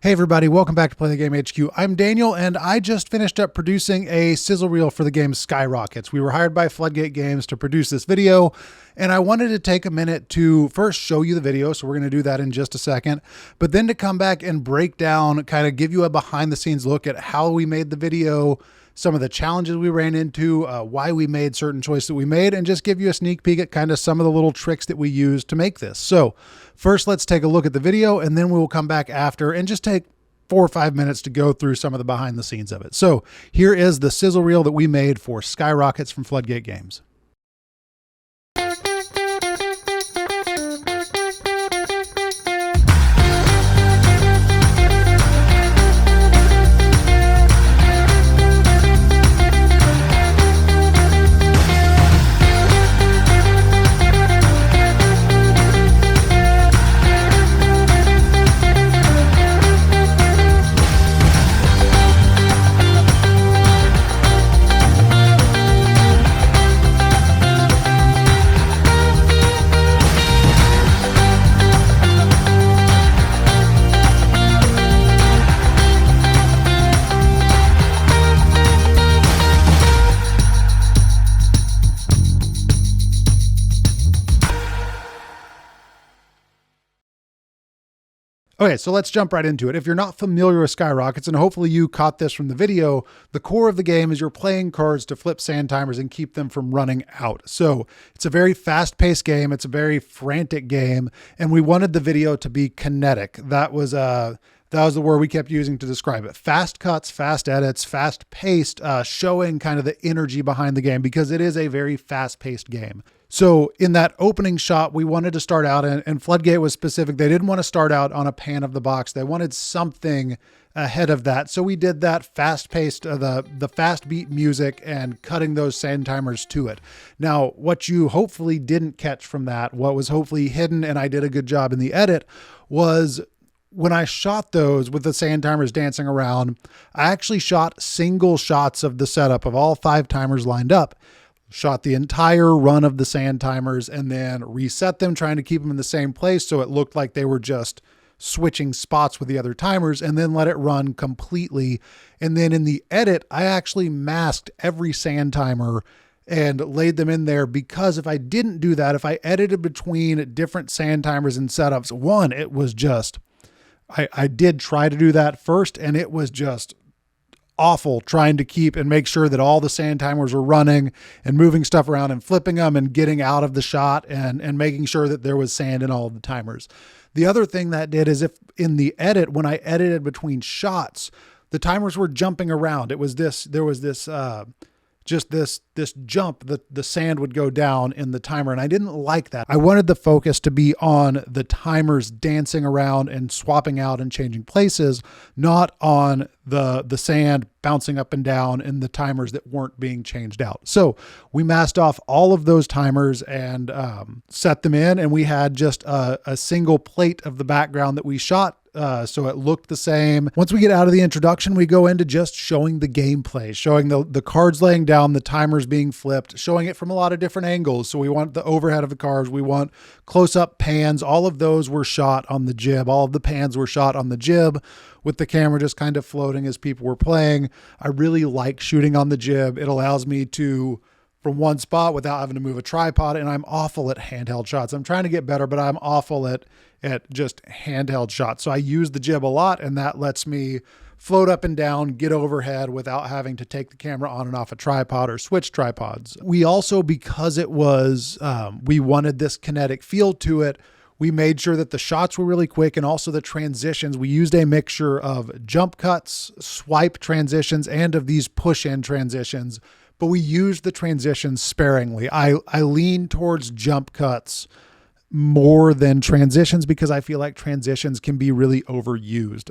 Hey everybody, welcome back to Play the Game HQ. I'm Daniel, and I just finished up producing a sizzle reel for the game Skyrockets. We were hired by Floodgate Games to produce this video, and I wanted to take a minute to first show you the video, so we're going to do that in just a second, but then to come back and break down, kind of give you a behind the scenes look at how we made the video, some of the challenges we ran into, why we made certain choices that we made, and just give you a sneak peek at kind of some of the little tricks that we used to make this. So first, let's take a look at the video, and then we will come back after and just take 4 or 5 minutes to go through some of the behind the scenes of it. So here is the sizzle reel that we made for Skyrockets from Floodgate Games. Okay, so let's jump right into it. If you're not familiar with Skyrockets, and hopefully you caught this from the video, the core of the game is you're playing cards to flip sand timers and keep them from running out. So it's a very fast-paced game. It's a very frantic game, and we wanted the video to be kinetic. That was the word we kept using to describe it. Fast cuts, fast edits, fast-paced, showing kind of the energy behind the game because it is a very fast-paced game. So in that opening shot, we wanted to start out, and Floodgate was specific. They didn't want to start out on a pan of the box. They wanted something ahead of that. So we did that fast-paced, the fast beat music and cutting those sand timers to it. Now, what you hopefully didn't catch from that, what was hopefully hidden, and I did a good job in the edit, was when I shot those with the sand timers dancing around, I actually shot single shots of the setup of all 5 timers lined up. Shot the entire run of the sand timers and then reset them, trying to keep them in the same place so it looked like they were just switching spots with the other timers, and then let it run completely. And then in the edit, I actually masked every sand timer and laid them in there, because if I didn't do that, if I edited between different sand timers and setups, one, it was just, I did try to do that first, and it was just awful trying to keep and make sure that all the sand timers were running and moving stuff around and flipping them and getting out of the shot and making sure that there was sand in all of the timers. The other thing that did is, if in the edit, when I edited between shots, the timers were jumping around. There was this jump that the sand would go down in the timer, and I didn't like that. I wanted the focus to be on the timers dancing around and swapping out and changing places, not on the sand bouncing up and down in the timers that weren't being changed out. So we masked off all of those timers and set them in, and we had just a single plate of the background that we shot, so it looked the same. Once we get out of the introduction, we go into just showing the gameplay, showing the cards laying down, the timers being flipped, showing it from a lot of different angles. So we want the overhead of the cards, we want close-up pans. All of those were shot on the jib. All of the pans were shot on the jib, with the camera just kind of floating as people were playing. I really like shooting on the jib. It allows me to, from one spot without having to move a tripod, and I'm awful at handheld shots. I'm trying to get better, but I'm awful at just handheld shots. So I use the jib a lot, and that lets me float up and down, get overhead without having to take the camera on and off a tripod or switch tripods. We also, because it was, we wanted this kinetic feel to it, we made sure that the shots were really quick, and also the transitions. We used a mixture of jump cuts, swipe transitions, and of these push-in transitions, but we used the transitions sparingly. I lean towards jump cuts more than transitions because I feel like transitions can be really overused.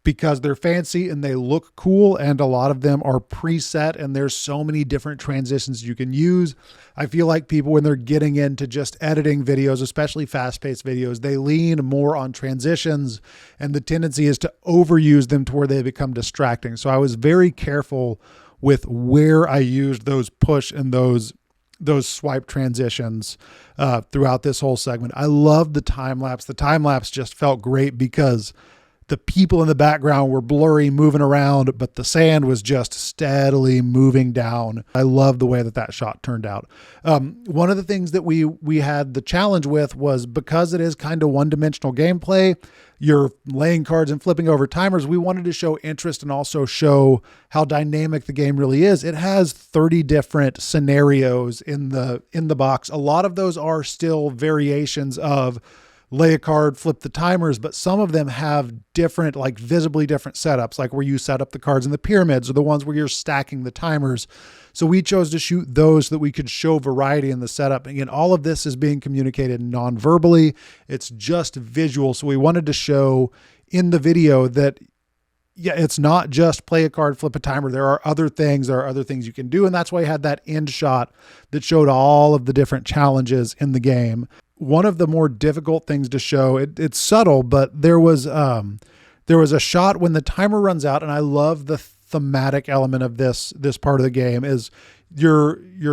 Because they're fancy and they look cool, and a lot of them are preset, and there's so many different transitions you can use. I feel like people, when they're getting into just editing videos, especially fast-paced videos, they lean more on transitions, and the tendency is to overuse them to where they become distracting. So I was very careful with where I used those push and those swipe transitions throughout this whole segment. I love the time lapse. The time lapse just felt great because the people in the background were blurry, moving around, but the sand was just steadily moving down. I love the way that shot turned out. One of the things that we had the challenge with was, because it is kind of one-dimensional gameplay, you're laying cards and flipping over timers, we wanted to show interest and also show how dynamic the game really is. It has 30 different scenarios in the box. A lot of those are still variations of lay a card, flip the timers, but some of them have different, like visibly different setups, like where you set up the cards in the pyramids, or the ones where you're stacking the timers. So we chose to shoot those so that we could show variety in the setup. Again, all of this is being communicated non-verbally. It's just visual. So we wanted to show in the video that, yeah, it's not just play a card, flip a timer. There are other things you can do. And that's why I had that end shot that showed all of the different challenges in the game. One of the more difficult things to show, it's subtle, but there was a shot when the timer runs out, and I love the thematic element of this part of the game is you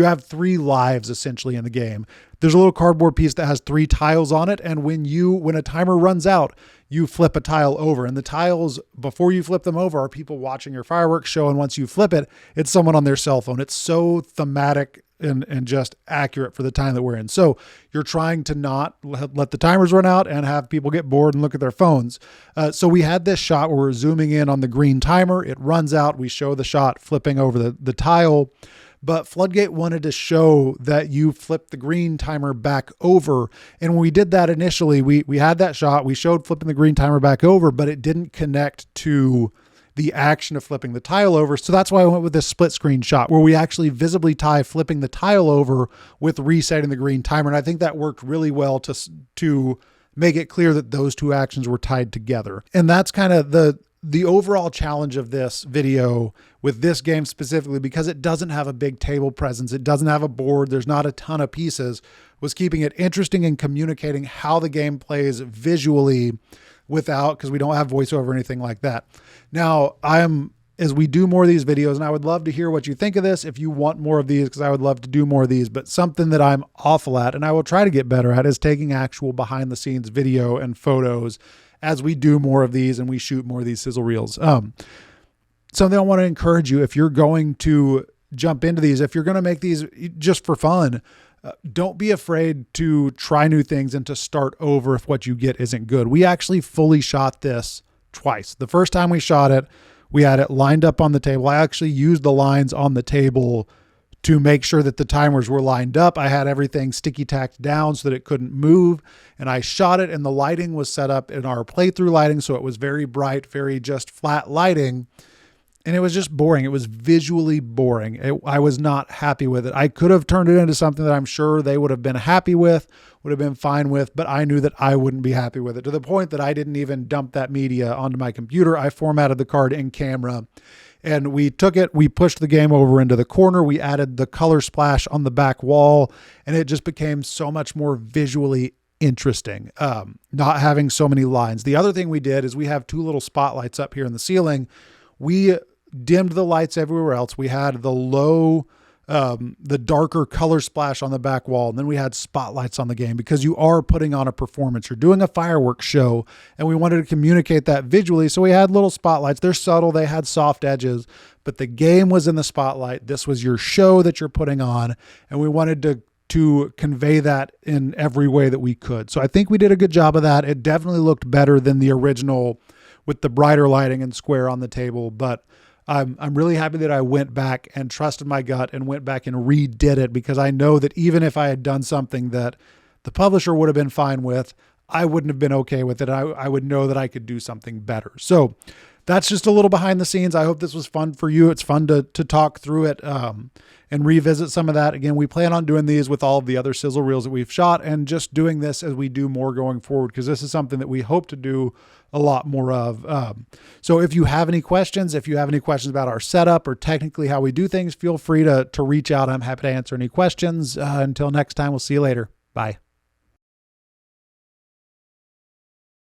have 3 lives essentially in the game. There's a little cardboard piece that has 3 tiles on it, and when a timer runs out, you flip a tile over, and the tiles before you flip them over are people watching your fireworks show, and once you flip it, it's someone on their cell phone. It's so thematic and just accurate for the time that we're in. So you're trying to not let the timers run out and have people get bored and look at their phones. So we had this shot where we're zooming in on the green timer. It runs out. We show the shot flipping over the tile. But Floodgate wanted to show that you flip the green timer back over. And when we did that initially, we had that shot. We showed flipping the green timer back over, but it didn't connect to the action of flipping the tile over. So that's why I went with this split screen shot where we actually visibly tie flipping the tile over with resetting the green timer. And I think that worked really well to make it clear that those two actions were tied together. And that's kind of the overall challenge of this video with this game specifically, because it doesn't have a big table presence. It doesn't have a board. There's not a ton of pieces, was keeping it interesting and communicating how the game plays visually because we don't have voiceover or anything like that. Now, as we do more of these videos, and I would love to hear what you think of this, if you want more of these, because I would love to do more of these, but something that I'm awful at, and I will try to get better at, is taking actual behind the scenes video and photos as we do more of these and we shoot more of these sizzle reels. Something I want to encourage you, if you're going to jump into these, if you're going to make these just for fun, don't be afraid to try new things and to start over if what you get isn't good. We actually fully shot this twice. The first time we shot it, we had it lined up on the table. I actually used the lines on the table to make sure that the timers were lined up. I had everything sticky tacked down so that it couldn't move, and I shot it, and the lighting was set up in our playthrough lighting, so it was very bright, very just flat lighting. And it was just boring. It was visually boring. I was not happy with it. I could have turned it into something that I'm sure they would have been happy with, would have been fine with, but I knew that I wouldn't be happy with it, to the point that I didn't even dump that media onto my computer. I formatted the card in camera, and we took it, we pushed the game over into the corner. We added the color splash on the back wall, and it just became so much more visually interesting, not having so many lines. The other thing we did is we have 2 little spotlights up here in the ceiling. We dimmed the lights everywhere else. We had the darker color splash on the back wall. And then we had spotlights on the game, because you are putting on a performance. You're doing a fireworks show, and we wanted to communicate that visually. So we had little spotlights. They're subtle. They had soft edges, but the game was in the spotlight. This was your show that you're putting on. And we wanted to convey that in every way that we could. So I think we did a good job of that. It definitely looked better than the original with the brighter lighting and square on the table, but I'm really happy that I went back and trusted my gut and went back and redid it, because I know that even if I had done something that the publisher would have been fine with, I wouldn't have been okay with it. I would know that I could do something better. So that's just a little behind the scenes. I hope this was fun for you. It's fun to talk through it and revisit some of that. Again, we plan on doing these with all of the other sizzle reels that we've shot, and just doing this as we do more going forward, because this is something that we hope to do a lot more of. So if you have any questions, about our setup or technically how we do things, feel free to reach out. I'm happy to answer any questions. Until next time, we'll see you later. Bye.